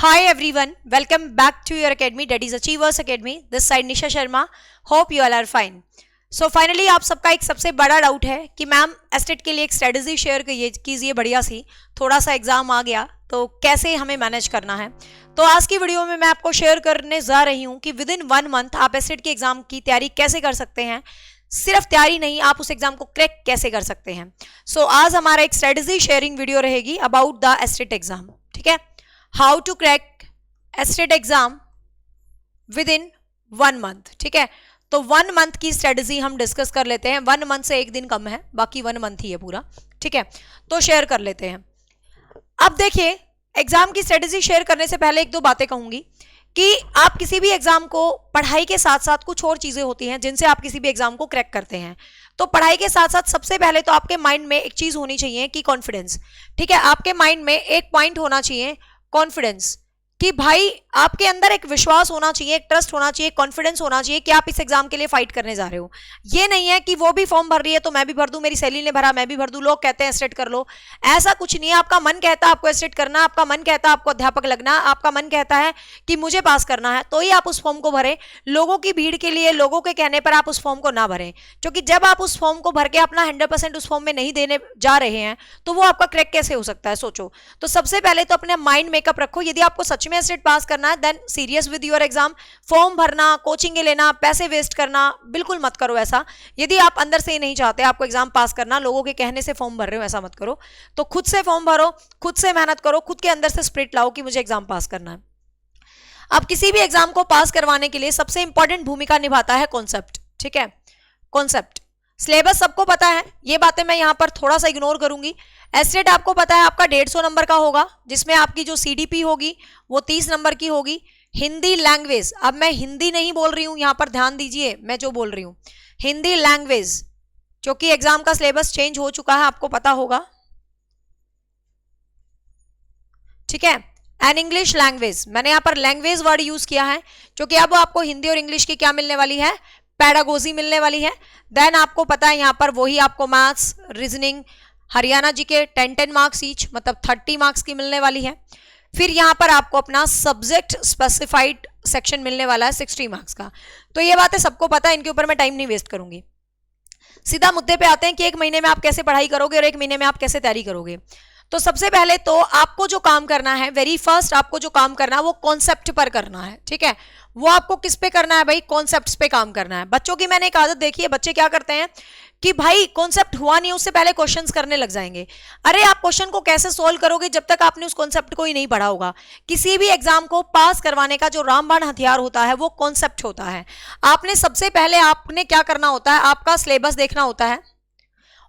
Hi everyone, welcome back to your academy, that is Achievers Academy. This side Nisha Sharma. Hope you all are fine. So finally आप सबका एक सबसे बड़ा doubt है कि ma'am estate के लिए एक स्ट्रेटजी शेयर कीजिए बढ़िया सी, थोड़ा सा एग्जाम आ गया तो कैसे हमें मैनेज करना है। तो आज की वीडियो में मैं आपको शेयर करने जा रही हूँ कि विद इन 1 मंथ आप एस्टेट के एग्जाम की तैयारी कैसे कर सकते हैं। सिर्फ तैयारी नहीं, आप उस एग्जाम को क्रैक कैसे कर सकते हैं। सो आज हमारा एक स्ट्रेटजी शेयरिंग वीडियो रहेगी अबाउट द एस्टेट एग्जाम। ठीक है, how to crack STET exam within 1 month. ठीक है, तो 1 मंथ की स्ट्रेटजी हम डिस्कस कर लेते हैं। 1 मंथ से एक दिन कम है, बाकी 1 मंथ ही है पूरा। ठीक है, तो शेयर कर लेते हैं। अब देखिए, एग्जाम की स्ट्रेटजी शेयर करने से पहले एक दो बातें कहूंगी कि आप किसी भी एग्जाम को पढ़ाई के साथ साथ कुछ और चीजें होती हैं जिनसे आप किसी भी एग्जाम को क्रैक करते हैं। तो पढ़ाई के साथ साथ सबसे पहले तो आपके माइंड में एक चीज होनी चाहिए कि कॉन्फिडेंस। ठीक है, आपके माइंड में एक पॉइंट होना चाहिए कॉन्फिडेंस, कि भाई आपके अंदर एक विश्वास होना चाहिए, एक ट्रस्ट होना चाहिए, कॉन्फिडेंस होना चाहिए कि आप इस एग्जाम के लिए फाइट करने जा रहे हो। ये नहीं है कि वो भी फॉर्म भर रही है तो मैं भी भर दूं, मेरी सहेली ने भरा मैं भी भर दूं, लोग कहते हैं एस्टेट कर लो। ऐसा कुछ नहीं है। आपका मन कहता है आपको एस्टेट करना, आपका मन कहता है आपको अध्यापक लगना, आपका मन कहता है कि मुझे पास करना है, तो ही आप उस फॉर्म को भरें। लोगों की भीड़ के लिए, लोगों के कहने पर आप उस फॉर्म को ना भरें, क्योंकि जब आप उस फॉर्म को भर के अपना 100% उस फॉर्म में नहीं देने जा रहे हैं तो वो आपका क्रैक कैसे हो सकता है, सोचो। तो सबसे पहले तो अपने माइंड मेकअप रखो। यदि आपको सच में एस्टेट पास करना है then serious with your exam. Form भरना, कोचिंग लेना, पैसे वेस्ट करना बिल्कुल मत करो ऐसा। यदि आप अंदर से ही नहीं चाहते आपको एग्जाम पास करना, लोगों के कहने से फॉर्म भर रहे हो, ऐसा मत करो। तो खुद से फॉर्म भरो, खुद से मेहनत करो, खुद के अंदर से स्पिरिट लाओ कि मुझे एग्जाम पास करना है। अब किसी भी एग्जाम को पास करवाने के लिए सबसे इंपॉर्टेंट भूमिका निभाता है कॉन्सेप्ट। ठीक है, कॉन्सेप्ट। सिलेबस सबको पता है, ये बातें मैं यहां पर थोड़ा सा इग्नोर करूंगी। एस्टेट आपको पता है आपका 150 नंबर का होगा, जिसमें आपकी जो सीडीपी होगी वो 30 नंबर की होगी। हिंदी लैंग्वेज, अब मैं हिंदी नहीं बोल रही हूं, यहां पर ध्यान दीजिए मैं जो बोल रही हूं हिंदी लैंग्वेज, क्योंकि एग्जाम का सिलेबस चेंज हो चुका है, आपको पता होगा। ठीक है, एंड इंग्लिश लैंग्वेज, मैंने यहां पर लैंग्वेज वर्ड यूज किया है क्योंकि अब आपको हिंदी और इंग्लिश की क्या मिलने वाली है, पैडागोजी मिलने वाली है। देन आपको पता है यहां पर वही आपको मैथ्स, रीजनिंग, हरियाणा जी के 10 मार्क्स ईच, मतलब 30 मार्क्स की मिलने वाली है। फिर यहां पर आपको अपना सब्जेक्ट स्पेसिफाइड सेक्शन मिलने वाला है 60 मार्क्स का। तो ये बातें सबको पता है, इनके ऊपर मैं टाइम नहीं वेस्ट करूंगी। सीधा मुद्दे पे आते हैं कि 1 महीने में आप कैसे पढ़ाई करोगे और 1 महीने में आप कैसे तैयारी करोगे। तो सबसे पहले तो आपको जो काम करना है, वेरी फर्स्ट आपको जो काम करना है वो कॉन्सेप्ट पर करना है। ठीक है, वो आपको किस पे करना है भाई, कॉन्सेप्ट्स पे काम करना है। बच्चों की मैंने एक आदत देखी है, बच्चे क्या करते हैं कि भाई कॉन्सेप्ट हुआ नहीं उससे पहले क्वेश्चंस करने लग जाएंगे। अरे आप क्वेश्चन को कैसे सोल्व करोगे जब तक आपने उस कॉन्सेप्ट को ही नहीं पढ़ा होगा। किसी भी एग्जाम को पास करवाने का जो रामबाण हथियार होता है वो कॉन्सेप्ट होता है। आपने सबसे पहले आपने क्या करना होता है, आपका सिलेबस देखना होता है।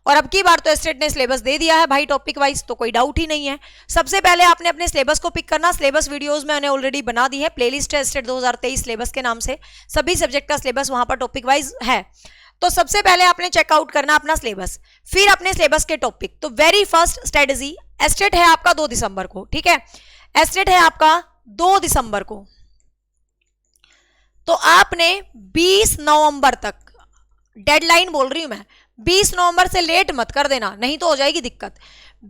और अब की बार तो एस्टेट ने सिलेबस दे दिया है भाई टॉपिक वाइज, तो कोई डाउट ही नहीं है। सबसे पहले आपने अपने सिलेबस को पिक करना। सिलेबस वीडियोस मैंने ऑलरेडी बना दी है, प्लेलिस्ट है एस्टेट 2023 सिलेबस के नाम से, सभी सब्जेक्ट का सिलेबस वहां पर टॉपिक वाइज है। तो सबसे पहले आपने चेकआउट करना अपना सिलेबस, फिर अपने सिलेबस के टॉपिक। तो वेरी फर्स्ट स्ट्रेटजी, एस्टेट है आपका 2 दिसंबर को। ठीक है, एस्टेट है आपका 2 दिसंबर को, तो आपने 20 नवंबर तक, डेडलाइन बोल रही हूं मैं, 20 नवंबर से लेट मत कर देना, नहीं तो हो जाएगी दिक्कत।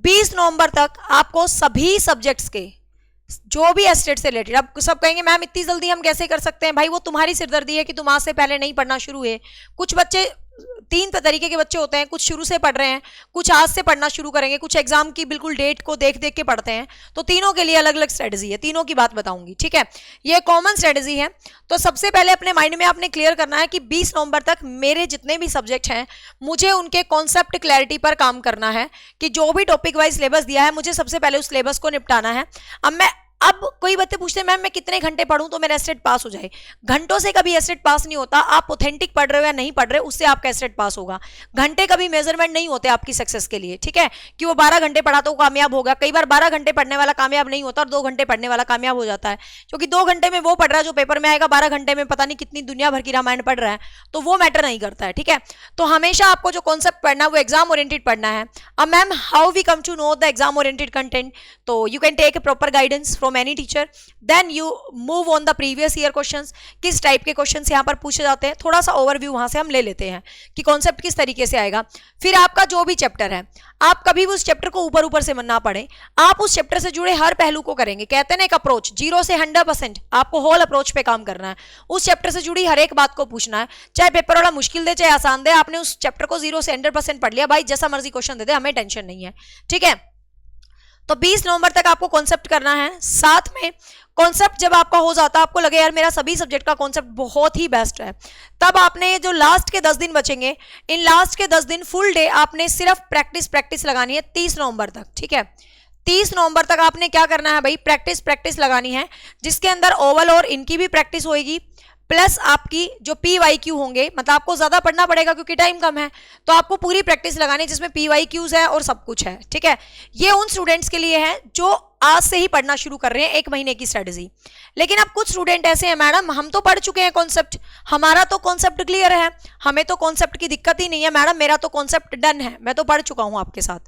20 नवंबर तक आपको सभी सब्जेक्ट्स के जो भी एस्टेट से रिलेटेड, अब सब कहेंगे मैम इतनी जल्दी हम कैसे कर सकते हैं, भाई वो तुम्हारी सिरदर्दी है कि तुम आज से पहले नहीं पढ़ना शुरू हुए। कुछ बच्चे 3 तरीके के बच्चे होते हैं, कुछ शुरू से पढ़ रहे हैं, कुछ आज से पढ़ना शुरू करेंगे, कुछ एग्जाम की बिल्कुल डेट को देख देख के पढ़ते हैं। तो तीनों के लिए अलग अलग स्ट्रेटजी है, तीनों की बात बताऊंगी। ठीक है, ये कॉमन स्ट्रेटजी है। तो सबसे पहले अपने माइंड में आपने क्लियर करना है कि 20 नवंबर तक मेरे जितने भी सब्जेक्ट हैं मुझे उनके कॉन्सेप्ट क्लैरिटी पर काम करना है, कि जो भी टॉपिक वाइज सिलेबस दिया है मुझे सबसे पहले उस सिलेबस को निपटाना है। अब कोई बच्चे पूछते हैं मैम मैं कितने घंटे पढ़ूं तो मेरा एस्टेट पास हो जाए। घंटों से कभी एस्टेट पास नहीं होता, आप ऑथेंटिक पढ़ रहे हो या नहीं पढ़ रहे उससे आपका एस्टेट पास होगा। घंटे कभी मेजरमेंट नहीं होते आपकी सक्सेस के लिए। ठीक है, कि वो 12 घंटे पढ़ा तो कामयाब होगा, कई बार 12 घंटे पढ़ने वाला कामयाब नहीं होता और 2 घंटे पढ़ने वाला कामयाब हो जाता है, क्योंकि 2 घंटे में वो पढ़ रहा है जो पेपर में आएगा, 12 घंटे में पता नहीं कितनी दुनिया भर की रामायण पढ़ रहा है, तो वो मैटर नहीं करता है। ठीक है, तो हमेशा आपको जो कॉन्सेप्ट पढ़ना है वो एग्जाम ओरिएंटेड पढ़ना है। अब ma'am how we come to know the exam oriented content, तो you can take proper guidance from from any teacher, then you move on the previous year questions, किस टाइप के questions यहाँ पर पूछे जाते हैं, थोड़ा सा ओवरव्यू वहां से हम ले लेते हैं कि कॉन्सेप्ट किस तरीके से आएगा। फिर आपका जो भी चैप्टर है, आप कभी भी उस चैप्टर को ऊपर ऊपर से ना पढ़ें, आप उस चैप्टर से जुड़े हर पहलू को करेंगे। कहते हैं ना एक अप्रोच, 0 से 100% आपको होल अप्रोच पे काम करना है, उस चैप्टर से जुड़ी हर एक बात को पूछना है, चाहे पेपर वाला मुश्किल दे चाहे आसान दे, आपने उस चैप्टर को 0 से 100% पढ़ लिया, भाई जैसा मर्जी क्वेश्चन दे दे, हमें टेंशन नहीं है, ठीक है। तो 20 नवंबर तक आपको कॉन्सेप्ट करना है। साथ में कॉन्सेप्ट जब आपका हो जाता है, आपको लगे यार मेरा सभी सब्जेक्ट का कॉन्सेप्ट बहुत ही बेस्ट है, तब आपने जो लास्ट के 10 दिन बचेंगे, इन लास्ट के 10 दिन फुल डे आपने सिर्फ प्रैक्टिस लगानी है 30 नवंबर तक, ठीक है। 30 नवंबर तक आपने क्या करना है भाई, प्रैक्टिस लगानी है, जिसके अंदर ओवल और इनकी भी प्रैक्टिस होगी, प्लस आपकी जो PYQ होंगे, मतलब आपको ज्यादा पढ़ना पड़ेगा क्योंकि टाइम कम है, तो आपको पूरी प्रैक्टिस लगानी है जिसमें PYQs है और सब कुछ है, ठीक है। ये उन स्टूडेंट्स के लिए है जो आज से ही पढ़ना शुरू कर रहे हैं, 1 महीने की स्ट्रेटजी। लेकिन अब कुछ स्टूडेंट ऐसे हैं, मैडम हम तो पढ़ चुके हैं कॉन्सेप्ट, हमारा तो कॉन्सेप्ट क्लियर है, हमें तो कॉन्सेप्ट की दिक्कत ही नहीं है मैडम, मेरा तो कॉन्सेप्ट डन है, मैं तो पढ़ चुका हूं आपके साथ।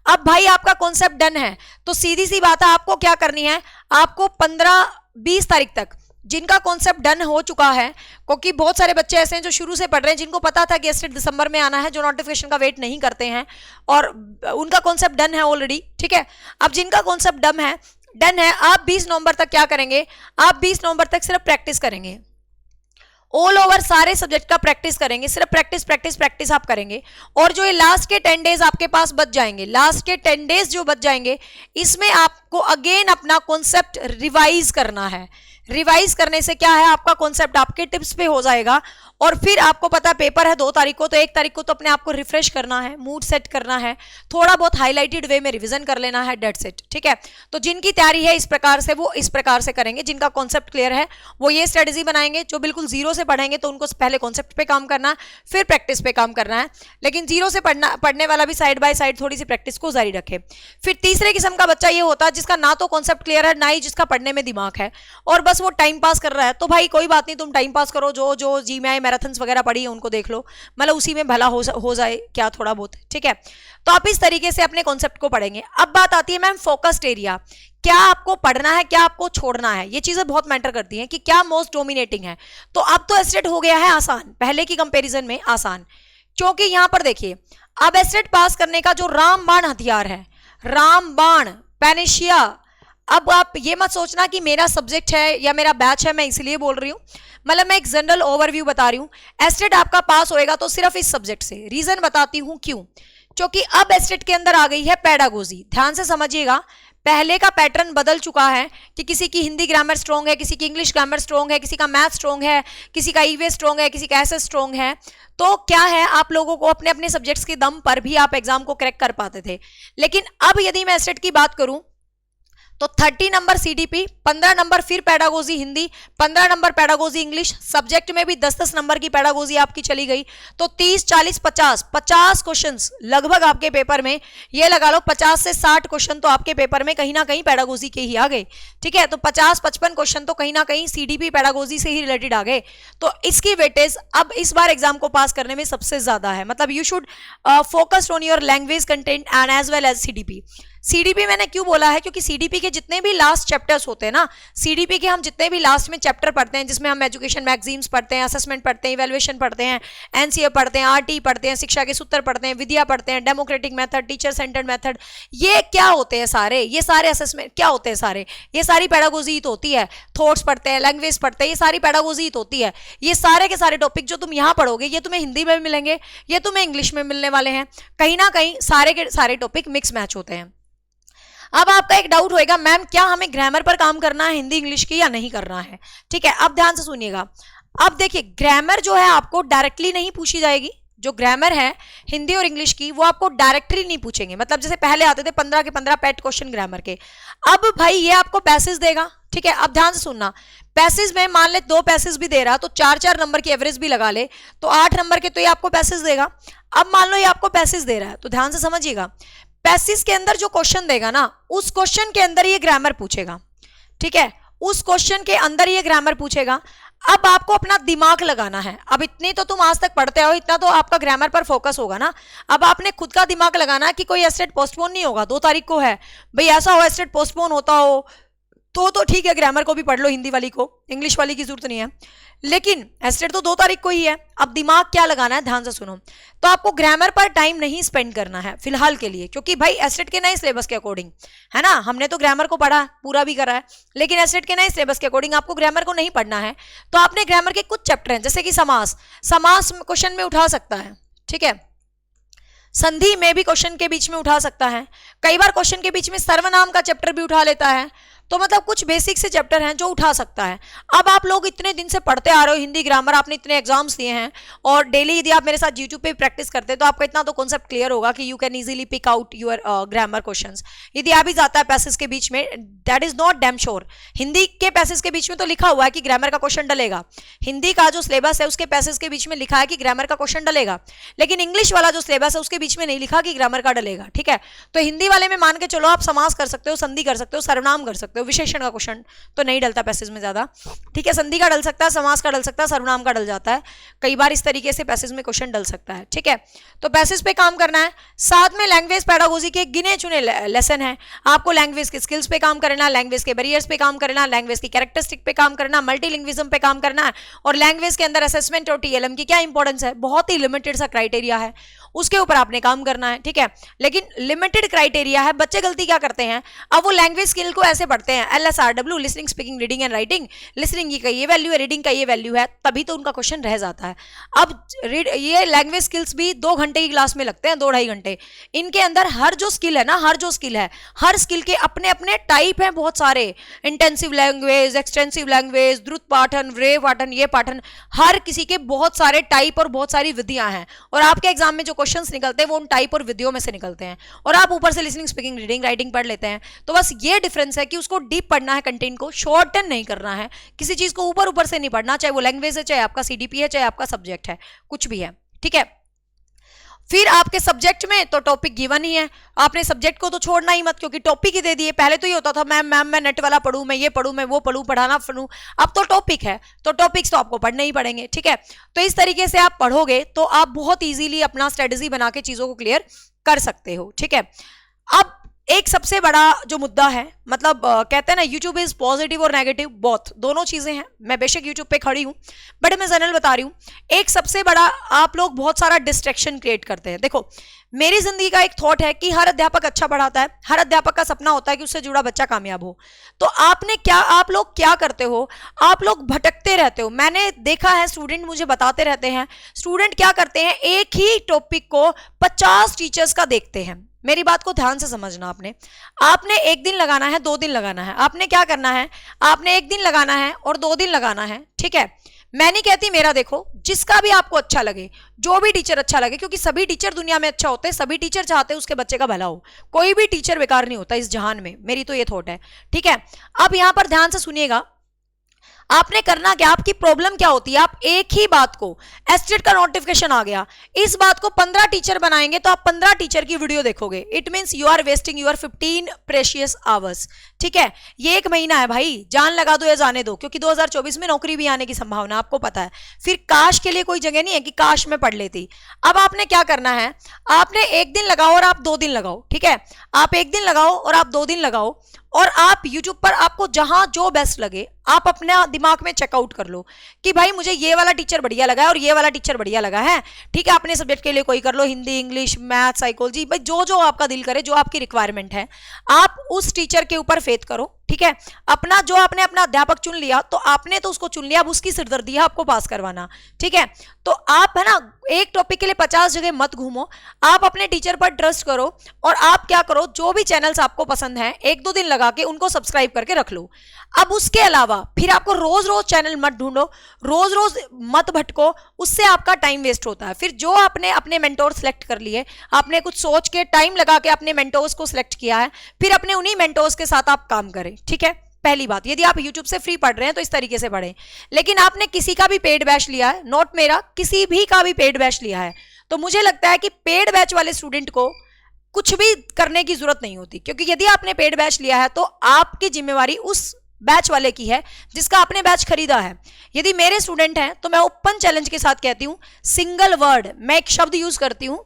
अब भाई आपका कॉन्सेप्ट डन है तो सीधी सी बात है, आपको क्या करनी है, आपको 15-20 तारीख तक जिनका कॉन्सेप्ट डन हो चुका है, क्योंकि बहुत सारे बच्चे ऐसे हैं जो शुरू से पढ़ रहे हैं, जिनको पता था कि एस्टेट दिसंबर में आना है, जो नोटिफिकेशन का वेट नहीं करते हैं और उनका कॉन्सेप्ट डन है ऑलरेडी, ठीक है। अब जिनका कॉन्सेप्ट डन है, आप 20 नवंबर तक क्या करेंगे, आप 20 नवंबर तक सिर्फ प्रैक्टिस करेंगे, ऑल ओवर सारे सब्जेक्ट का प्रैक्टिस करेंगे, सिर्फ प्रैक्टिस आप करेंगे। और जो ये लास्ट के 10 डेज आपके पास बच जाएंगे, लास्ट के 10 डेज जो बच जाएंगे, इसमें आपको अगेन अपना कॉन्सेप्ट रिवाइज करना है। रिवाइज करने से क्या है, आपका कॉन्सेप्ट आपके टिप्स पे हो जाएगा, और फिर आपको पता पेपर है 2 तारीख को, तो 1 तारीख को तो अपने आप को रिफ्रेश करना है, मूड सेट करना है, थोड़ा बहुत हाईलाइटेड वे में रिवीजन कर लेना है, डेट सेट, ठीक है। तो जिनकी तैयारी है इस प्रकार से, वो इस प्रकार से करेंगे, जिनका कॉन्सेप्ट क्लियर है वो ये स्ट्रेटेजी बनाएंगे। जो बिल्कुल 0 से पढ़ेंगे तो उनको पहले कॉन्सेप्ट पे काम करना है, फिर प्रैक्टिस पे काम करना है, लेकिन 0 से पढ़ने वाला भी साइड बाय साइड थोड़ी सी प्रैक्टिस को जारी रखे। फिर तीसरे किस्म का बच्चा ये होता है जिसका ना तो कॉन्सेप्ट क्लियर है, ना ही जिसका पढ़ने में दिमाग है, और बस वो टाइम पास कर रहा है। तो भाई कोई बात नहीं, तुम टाइम पास करो, जो GMI मैराथन्स वगैरह पढ़ी है उनको देख लो, मतलब उसी में भला हो जाए क्या थोड़ा बहुत, ठीक है। तो आप इस तरीके से अपने कॉन्सेप्ट को पढ़ेंगे। अब बात आती है मैम फोकस्ड एरिया, क्या आपको पढ़ना है, क्या आपको छोड़ना है, ये चीजें बहुत मैटर करती हैं कि क्या मोस्ट डोमिनेटिंग है। तो अब तो एस्टेट हो गया है आसान, पहले की कंपैरिजन में आसान, क्योंकि यहां पर देखिए अब एस्टेट पास करने का जो रामबाण हथियार है, रामबाण पैनेशिया, अब आप ये मत सोचना कि मेरा सब्जेक्ट है या मेरा बैच है, मैं इसलिए बोल रही हूं, मतलब मैं एक जनरल ओवरव्यू बता रही हूं। एस्टेट आपका पास होएगा तो सिर्फ इस सब्जेक्ट से, रीजन बताती हूं क्यों, क्योंकि अब एस्टेट के अंदर आ गई है पेडागोजी। ध्यान से समझिएगा, पहले का पैटर्न बदल चुका है कि किसी की हिंदी ग्रामर स्ट्रॉन्ग है, किसी की इंग्लिश ग्रामर स्ट्रॉन्ग है, किसी का मैथ स्ट्रॉन्ग है, किसी का ईवीएस स्ट्रॉन्ग है, किसी का एसएस स्ट्रॉन्ग है। तो क्या है, आप लोगों को अपने अपने सब्जेक्ट्स के दम पर भी आप एग्जाम को क्रैक कर पाते थे। लेकिन अब यदि मैं एस्टेट की बात करूं तो 30 नंबर CDP, 15 नंबर फिर pedagogy Hindi, 15 number pedagogy English, subject में भी 10-10 नंबर की पेडागोजी आपकी चली गई, तो 30, 40, 50 क्वेश्चंस लगभग आपके पेपर में, ये लगा लो 50 से 60 क्वेश्चन तो आपके पेपर में कहीं ना कहीं पेडागोजी के ही आ गए, ठीक है। तो 50-55 क्वेश्चन तो कहीं ना कहीं CDP पेडागोजी से ही रिलेटेड आ गए। तो इसकी वेटेज अब इस बार एग्जाम को पास करने में सबसे ज्यादा है, मतलब you should focus on your language content and as well as CDP मैंने क्यों बोला है, क्योंकि CDP के जितने भी लास्ट चैप्टर्स होते हैं ना, CDP के हम जितने भी लास्ट में चैप्टर पढ़ते हैं, जिसमें हम एजुकेशन मैगजीन्स पढ़ते हैं, असेसमेंट पढ़ते हैं, इवैल्यूएशन पढ़ते हैं, NCA पढ़ते हैं, RT पढ़ते हैं, शिक्षा के सूत्र पढ़ते हैं, विद्या पढ़ते हैं, democratic method, teacher centred method, ये क्या होते हैं सारे, ये सारे असेसमेंट क्या होते हैं सारे, ये सारी पेडागोजी तो होती है। थॉट्स पढ़ते हैं, लैंग्वेज पढ़ते हैं, ये सारी पेडागोजी तो होती है। ये सारे के सारे टॉपिक जो तुम यहाँ पढ़ोगे, ये तुम्हें हिंदी में मिलेंगे, ये तुम्हें इंग्लिश में मिलने वाले हैं, कहीं ना कहीं सारे के सारे टॉपिक मिक्स मैच होते हैं। अब आपका एक डाउट होएगा, मैम क्या हमें ग्रामर पर काम करना है हिंदी इंग्लिश की या नहीं करना है, ठीक है। अब ध्यान से सुनिएगा, अब देखिए ग्रामर जो है आपको डायरेक्टली नहीं पूछी जाएगी, जो ग्रामर है हिंदी और इंग्लिश की वो आपको डायरेक्टली नहीं पूछेंगे, मतलब जैसे पहले आते थे 15 के 15 पेट क्वेश्चन ग्रामर के, अब भाई ये आपको पैसेज देगा, ठीक है। अब ध्यान से सुनना, पैसेज में मान ले 2 पैसेज भी दे रहा तो 4-4 नंबर की एवरेज भी लगा ले तो 8 नंबर के तो ये आपको पैसेज देगा। अब मान लो ये आपको पैसेज दे रहा है तो ध्यान से समझिएगा, पैसेज के अंदर जो क्वेश्चन देगा ना, उस क्वेश्चन के अंदर ये ग्रामर पूछेगा, ठीक है, उस क्वेश्चन के अंदर ये ग्रामर पूछेगा। अब आपको अपना दिमाग लगाना है, अब इतनी तो तुम आज तक पढ़ते हो, इतना तो आपका ग्रामर पर फोकस होगा ना, अब आपने खुद का दिमाग लगाना है कि कोई एस्टेट पोस्टपोन नहीं होगा, 2 तारीख को है भाई, ऐसा हो एस्टेट पोस्टपोन होता हो तो ठीक है, ग्रामर को भी पढ़ लो, हिंदी वाली को, इंग्लिश वाली की जरूरत नहीं है। लेकिन एस्टेट तो 2 तारीख को ही है। अब दिमाग क्या लगाना है, ध्यान से सुनो। तो आपको ग्रामर पर टाइम नहीं स्पेंड करना है फिलहाल के लिए, क्योंकि भाई एस्टेट के नए सिलेबस के अकॉर्डिंग है ना, हमने तो ग्रामर को पढ़ा, पूरा भी करा है, लेकिन एस्टेट के नए सिलेबस के अकॉर्डिंग आपको ग्रामर को नहीं पढ़ना है। तो आपने ग्रामर के कुछ चैप्टर हैं, जैसे कि समास क्वेश्चन में उठा सकता है, ठीक है, संधि में भी क्वेश्चन के बीच में उठा सकता है, कई बार क्वेश्चन के बीच में सर्वनाम का चैप्टर भी उठा लेता है। तो मतलब कुछ बेसिक से चैप्टर हैं जो उठा सकता है। अब आप लोग इतने दिन से पढ़ते आ रहे हो हिंदी ग्रामर, आपने इतने एग्जाम्स दिए हैं, और डेली यदि आप मेरे साथ यूट्यूब पे प्रैक्टिस करते हैं तो आपका इतना तो कॉन्सेप्ट क्लियर होगा कि you can easily pick out your grammar questions. यदि आ भी जाता है पैसेज के बीच में, that is not damn sure. Hindi के पैसेज के बीच में तो लिखा हुआ है कि ग्रामर का क्वेश्चन डलेगा, हिंदी का जो सिलेबस है उसके पैसेज के बीच में लिखा है कि ग्रामर का क्वेश्चन डलेगा, लेकिन इंग्लिश वाला जो सिलेबस है उसके बीच में नहीं लिखा कि ग्रामर का डलेगा, ठीक है। तो हिंदी वाले में मान के चलो आप समास कर सकते हो, संधि कर सकते हो, सर्वनाम कर सकते हो, विशेषण का क्वेश्चन तो नहीं डलता पैसेज में ज्यादा, ठीक है। संधि का डल सकता है, समास का डल सकता है, सर्वनाम का डल जाता है, कई बार इस तरीके से पैसेज में क्वेश्चन डल सकता है, ठीक है। तो पैसेज पे काम करना है। साथ में लैंग्वेज पेडागोजी के गिने चुने लेसन है, आपको लैंग्वेज के स्किल्स पे काम करना, लैंग्वेज के बैरियर्स पे काम करना, लैंग्वेज की कैरेक्टरिस्टिक पे काम करना, मल्टीलिंग्विज्म पे काम करना है, और लैंग्वेज के अंदर असेसमेंट और टीएलएम की क्या इंपॉर्टेंस है, बहुत ही लिमिटेड सा क्राइटेरिया है, उसके ऊपर आपने काम करना है, ठीक है। लेकिन लिमिटेड क्राइटेरिया है, बच्चे गलती क्या करते हैं, अब वो लैंग्वेज स्किल को ऐसे पढ़ते हैं, LSRW, listening speaking reading and writing, listening की ये वैल्यू है, रीडिंग का ये वैल्यू है, तभी तो उनका क्वेश्चन रह जाता है। अब ये लैंग्वेज स्किल्स भी 2 घंटे की क्लास में लगते हैं, 2-2.5 घंटे। इनके अंदर हर जो स्किल है ना, हर स्किल के अपने अपने टाइप हैं बहुत सारे, इंटेंसिव लैंग्वेज, एक्सटेंसिव लैंग्वेज, द्रुत पाठन, व्रे पाठन, ये पाठन, हर किसी के बहुत सारे टाइप और बहुत सारी विधियां हैं, और आपके एग्जाम में जो क्वेश्चंस निकलते हैं वो उन टाइप और विधियों में से निकलते हैं, और आप ऊपर से लिसनिंग स्पीकिंग रीडिंग राइटिंग पढ़ लेते हैं। तो बस ये डिफरेंस है कि उसको डीप पढ़ना है, कंटेंट को शॉर्टन नहीं करना है, किसी चीज को ऊपर ऊपर से नहीं पढ़ना, चाहे वो लैंग्वेज है, चाहे आपका CDP है, चाहे आपका सब्जेक्ट है, कुछ भी है, ठीक है। फिर आपके सब्जेक्ट में तो टॉपिक गिवन ही है, आपने सब्जेक्ट को तो छोड़ना ही मत, क्योंकि टॉपिक ही दे दिए। पहले तो ये होता था मैम मैं नेट वाला पढ़ूं, मैं ये पढ़ूं, मैं वो पढ़ूं, पढ़ाना पढ़ूं, अब तो टॉपिक है, तो टॉपिक्स तो आपको पढ़ने ही पड़ेंगे, ठीक है। तो इस तरीके से आप पढ़ोगे तो आप बहुत इजीली अपना स्ट्रेटेजी बना के चीजों को क्लियर कर सकते हो, ठीक है। अब एक सबसे बड़ा जो मुद्दा है, मतलब कहते हैं ना यूट्यूब इज पॉजिटिव और नेगेटिव, बोथ, दोनों चीजें हैं। मैं बेशक यूट्यूब पे खड़ी हूं, बट मैं जनरल बता रही हूं। एक सबसे बड़ा, आप लोग बहुत सारा डिस्ट्रैक्शन क्रिएट करते हैं। देखो, मेरी जिंदगी का एक थॉट है कि हर अध्यापक अच्छा पढ़ाता है, हर अध्यापक का सपना होता है कि उससे जुड़ा बच्चा कामयाब हो। तो आप लोग क्या करते हो, आप लोग भटकते रहते हो। मैंने देखा है, स्टूडेंट मुझे बताते रहते हैं, स्टूडेंट क्या करते हैं, एक ही टॉपिक को 50 टीचर्स का देखते हैं। मेरी बात को ध्यान से समझना, आपने 1 दिन लगाना है, 2 दिन लगाना है, आपने क्या करना है, आपने 1 दिन लगाना है और 2 दिन लगाना है, ठीक है। मैं नहीं कहती मेरा देखो, जिसका भी आपको अच्छा लगे, जो भी टीचर अच्छा लगे, क्योंकि सभी टीचर दुनिया में अच्छा होते हैं, सभी टीचर चाहते हैं उसके बच्चे का भला हो, कोई भी टीचर बेकार नहीं होता इस जहान में, मेरी तो ये थॉट है, ठीक है। अब यहां पर ध्यान से सुनिएगा, आपने करना क्या, आपकी प्रॉब्लम क्या होती है, आप एक ही बात को, एस्टेट का नोटिफिकेशन आ गया, इस बात को 15 टीचर बनाएंगे तो आप 15 टीचर की वीडियो देखोगे। It means you are wasting your 15 precious hours, ठीक है। ये 1 महीना है भाई, जान लगा दो या जाने दो, क्योंकि 2024 में नौकरी भी आने की संभावना आपको पता है। फिर काश के लिए कोई जगह नहीं है कि काश में पढ़ लेती। अब आपने क्या करना है, आपने 1 दिन लगाओ और आप 2 दिन लगाओ, ठीक है। आप 1 दिन लगाओ और आप 2 दिन लगाओ, और आप YouTube पर आपको जहां जो बेस्ट लगे आप अपने दिमाग में चेकआउट कर लो कि भाई मुझे ये वाला टीचर बढ़िया लगा है और ये वाला टीचर बढ़िया लगा है, ठीक है। अपने सब्जेक्ट के लिए कोई कर लो, हिंदी, इंग्लिश, मैथ, साइकोलॉजी, भाई जो जो आपका दिल करे, जो आपकी रिक्वायरमेंट है, आप उस टीचर के ऊपर फेथ करो, ठीक है। अपना जो आपने अपना अध्यापक चुन लिया तो आपने तो उसको चुन लिया, अब उसकी सिरदर्दी है आपको पास करवाना, ठीक है। तो आप है ना, एक टॉपिक के लिए 50 जगह मत घूमो, आप अपने टीचर पर ट्रस्ट करो, और आप क्या करो, जो भी चैनल्स आपको पसंद हैं 1-2 दिन लगा के उनको सब्सक्राइब करके रख लो। अब उसके अलावा फिर आपको रोज रोज चैनल मत ढूंढो, रोज रोज मत भटको, उससे आपका टाइम वेस्ट होता है। फिर जो आपने अपने मेंटोर सेलेक्ट कर लिए, आपने कुछ सोच के टाइम लगा के अपने मेंटोर्स को सिलेक्ट किया है, फिर अपने उन्हीं मेंटोर्स के साथ आप काम करें, ठीक है। पहली बात, यदि आप YouTube से फ्री पढ़ रहे हैं तो इस तरीके से पढ़ें, लेकिन आपने किसी का भी पेड बैच लिया है, नॉट मेरा, किसी भी का भी पेड बैच लिया है, तो मुझे लगता है कि पेड बैच वाले स्टूडेंट को कुछ भी करने की जरूरत नहीं होती, क्योंकि यदि आपने पेड बैच लिया है तो आपकी जिम्मेवारी उस बैच वाले की है जिसका आपने बैच खरीदा है। यदि मेरे स्टूडेंट हैं तो मैं ओपन चैलेंज के साथ कहती हूं, सिंगल वर्ड, मैं एक शब्द यूज करती हूं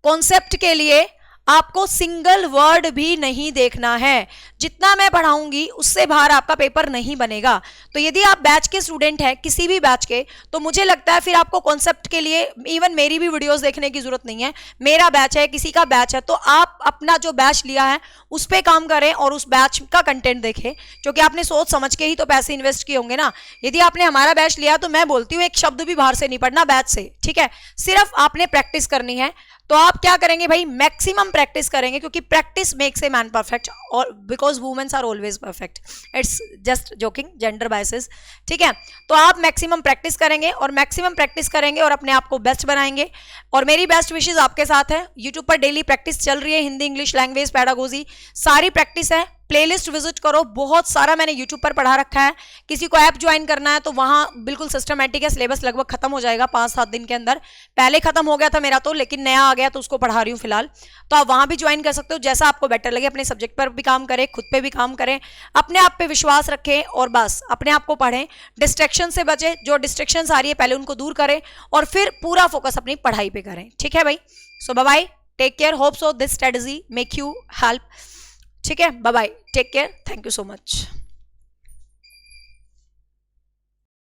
कॉन्सेप्ट के लिए, आपको सिंगल वर्ड भी नहीं देखना है। जितना मैं पढ़ाऊंगी उससे बाहर आपका पेपर नहीं बनेगा। तो यदि आप बैच के स्टूडेंट हैं, किसी भी बैच के, तो मुझे लगता है फिर आपको कॉन्सेप्ट के लिए इवन मेरी भी वीडियोस देखने की जरूरत नहीं है। मेरा बैच है, किसी का बैच है, तो आप अपना जो बैच लिया है उस पर काम करें और उस बैच का कंटेंट देखें, क्योंकि आपने सोच समझ के ही तो पैसे इन्वेस्ट किए होंगे ना। यदि आपने हमारा बैच लिया तो मैं बोलती हूँ एक शब्द भी बाहर से नहीं पढ़ना बैच से, ठीक है। सिर्फ आपने प्रैक्टिस करनी है। तो आप क्या करेंगे भाई, मैक्सिमम प्रैक्टिस करेंगे, क्योंकि practice makes a man perfect, और because women's are always perfect. It's just joking, gender biases, ठीक है। तो आप मैक्सिमम प्रैक्टिस करेंगे और मैक्सिमम प्रैक्टिस करेंगे और अपने आप को बेस्ट बनाएंगे। और मेरी बेस्ट विशेज आपके साथ है। यूट्यूब पर डेली प्रैक्टिस चल रही है, हिंदी, इंग्लिश, लैंग्वेज, पैडागोजी, सारी प्रैक्टिस है। प्लेलिस्ट विजिट करो, बहुत सारा मैंने यूट्यूब पर पढ़ा रखा है। किसी को ऐप ज्वाइन करना है तो वहां बिल्कुल सिस्टमैटिक है, सिलेबस लगभग खत्म हो जाएगा 5-7 दिन के अंदर। पहले खत्म हो गया था मेरा तो, लेकिन नया आ गया तो उसको पढ़ा रही हूँ फिलहाल। तो आप वहां भी ज्वाइन कर सकते हो, जैसा आपको बेटर लगे। अपने सब्जेक्ट पर भी काम करें, खुद पे भी काम करें, अपने आप पे विश्वास रखें और बस अपने आप को पढ़ें। डिस्ट्रैक्शन से बचें, जो डिस्ट्रैक्शन आ रही है पहले उनको दूर करें और फिर पूरा फोकस अपनी पढ़ाई पे करें, ठीक है भाई। So bye bye, take care, hope so this strategy make you help, ठीक है। Bye bye, take care, thank you so much.